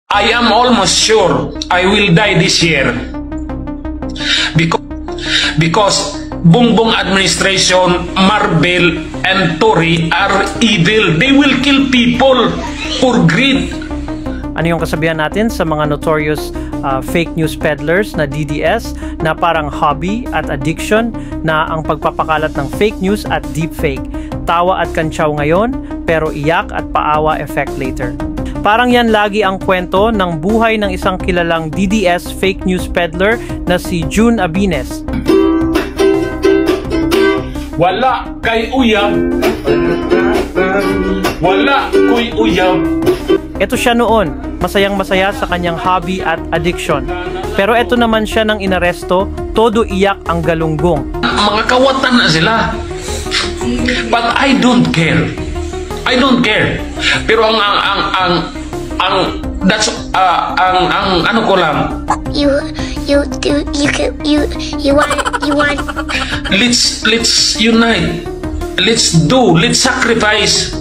I am almost sure I will die this year because Bongbong administration, Marvel, and Tory are evil. They will kill people for greed. Ano yung kasabihan natin sa mga notorious fake news peddlers na DDS na parang hobby at addiction na ang pagpapakalat ng fake news at deepfake. Tawa at kantsaw ngayon, pero iyak at paawa effect later. Parang yan lagi ang kwento ng buhay ng isang kilalang DDS fake news peddler na si June Abines. Wala kay uyab, wala ko'y uyab. Ito siya noon, masayang-masaya sa kanyang hobby at addiction. Pero ito naman siya nang inaresto, todo iyak ang galunggong. Mga kawatan na sila. But I don't care. I don't care. Pero ang ano ko lang. You want. Let's unite. Let's sacrifice.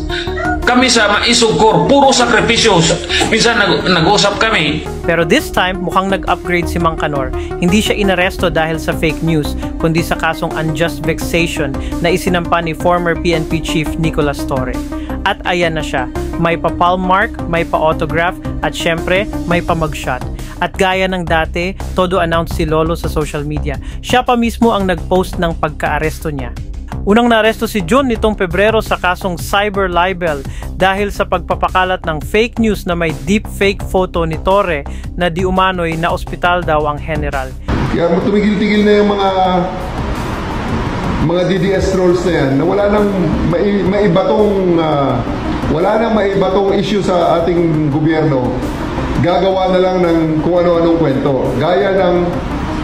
Kami sa Maisugkor, puro sakripisyo. Minsan nag-usap kami. Pero this time, mukhang nag-upgrade si Mang Kanor. Hindi siya inaresto dahil sa fake news, kundi sa kasong unjust vexation na isinampa ni former PNP Chief Nicolas Torre. At ayan na siya, may pa-palm mark, may pa-autograph, at syempre, may pa-mugshot. At gaya ng dati, todo announce si Lolo sa social media. Siya pa mismo ang nag-post ng pagka-aresto niya. Unang naaresto si June nitong Pebrero sa kasong cyber libel dahil sa pagpapakalat ng fake news na may deepfake photo ni Torre na di umano'y na ospital daw ang general. Kaya tumigil-tigil na yung mga DDS trolls na yan na wala nang maibatong issue sa ating gobyerno. Gagawa na lang ng kung ano-anong kwento. Gaya ng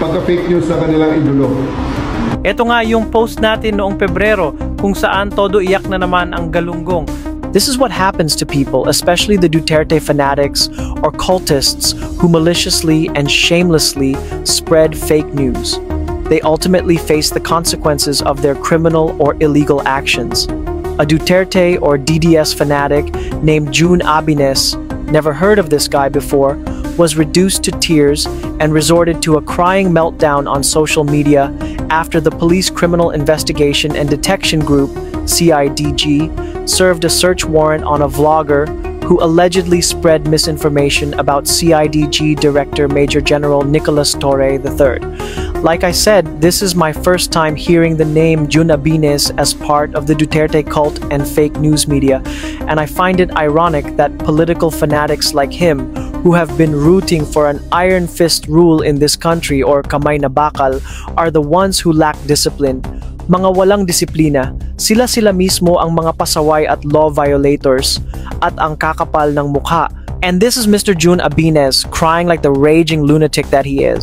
pagka-fake news na kanilang idolo. Ito nga yung post natin noong Pebrero kung saan todo iyak na naman ang galunggong. This is what happens to people, especially the Duterte fanatics or cultists who maliciously and shamelessly spread fake news. They ultimately face the consequences of their criminal or illegal actions. A Duterte or DDS fanatic named June Abines, never heard of this guy before, was reduced to tears and resorted to a crying meltdown on social media after the Police Criminal Investigation and Detection Group, CIDG, served a search warrant on a vlogger who allegedly spread misinformation about CIDG Director Major General Nicolas Torre III. Like I said, this is my first time hearing the name June Abines as part of the Duterte cult and fake news media, and I find it ironic that political fanatics like him, who have been rooting for an iron fist rule in this country or kamay na bakal, are the ones who lack discipline. Mga walang disiplina, sila mismo ang mga pasaway at law violators at ang kakapal ng mukha. And this is Mr. June Abines crying like the raging lunatic that he is.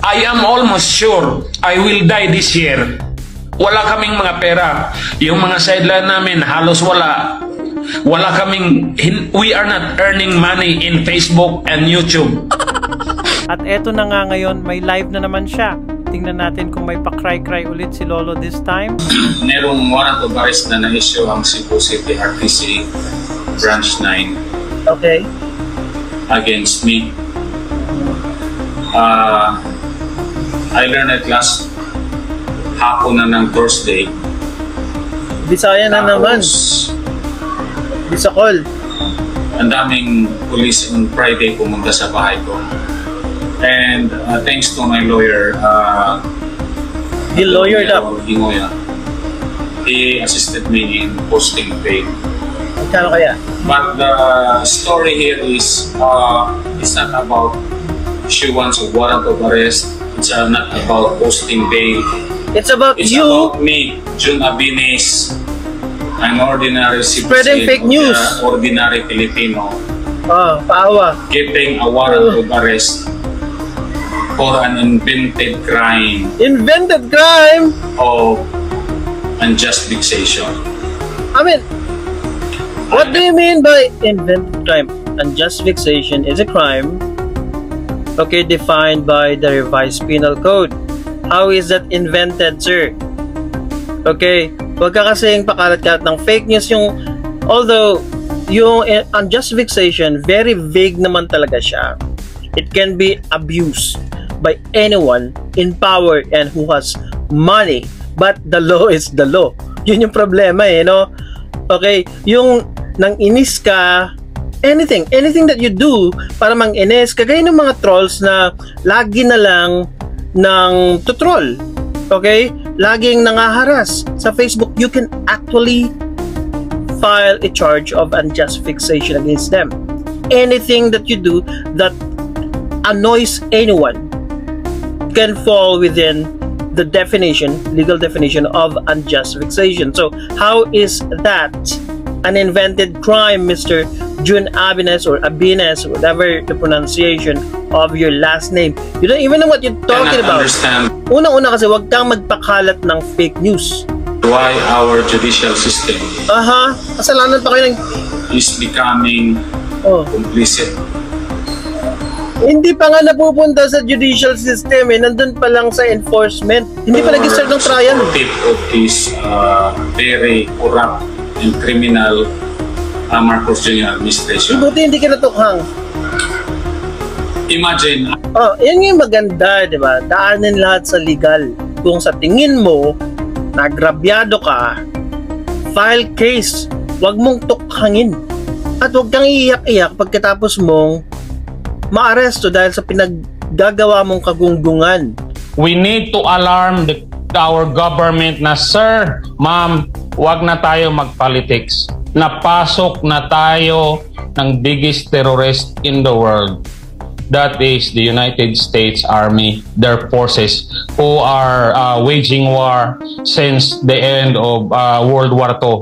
I am almost sure I will die this year. Wala kaming mga pera. Yung mga sideline namin halos wala. Wala kaming, we are not earning money in Facebook and YouTube. At eto na nga ngayon, may live na naman siya. Tingnan natin kung may pa-cry-cry ulit si Lolo this time. Merong warrant of arrest na na-issue ang Cebu City RTC Branch 9. Okay. Against me. I learned it last hapon na ng Thursday. Bisaya na naman. Bisakol. Ang daming police on Friday pumunta sa bahay ko. And thanks to my lawyer, Hingoya, he assisted me in posting bail. Magkano kaya? But the story here is it's not about she wants a warrant of arrest. It's not about posting bail. It's about it's you. About me, June Abines, an ordinary spreading fake news. Ordinary Filipino. Paawa. Getting a warrant of arrest for an invented crime. Invented crime? Of unjust vexation. I mean, what do you mean by invented crime? Unjust vexation is a crime, okay, defined by the revised penal code. How is that invented, sir? Okay, wag ka kasing pakalat-kalat ng fake news yung, although yung unjust vexation, very vague naman talaga siya. It can be abused by anyone in power and who has money, but the law is the law. Yun yung problema no? Okay, yung nang inis ka, anything that you do para mang-inis, kagaya ng mga trolls na lagi na lang ng tutrol, okay? Laging nangaharas sa Facebook, you can actually file a charge of unjust vexation against them. Anything that you do that annoys anyone can fall within the definition, legal definition of unjust vexation. So, how is that an invented crime, Mr. Jun Abines or Abines, whatever the pronunciation of your last name? You don't even know what you're talking about. Understand Una-una kasi wag kang magpakalat ng fake news. why our judicial system Kasalanan pa kayo ng... is becoming complicit. Hindi pa nga napupunta sa judicial system nandun pa lang sa enforcement. Hindi pa nag-start ng trial. Supportive of this very corrupt and criminal Marcos Jr. administration. Buti hindi ka natukhang. Imagine, Yan yung maganda, di ba? Daanin lahat sa legal. Kung sa tingin mo, nagrabyado ka, file case, wag mong tukhangin. At wag kang iiyak-iyak pagkatapos mong maaresto dahil sa pinaggagawa mong kagunggungan. We need to alarm our government na, sir, ma'am, wag na tayo mag-politics. Napasok na tayo ng biggest terrorist in the world. That is the United States Army, their forces who are waging war since the end of World War II.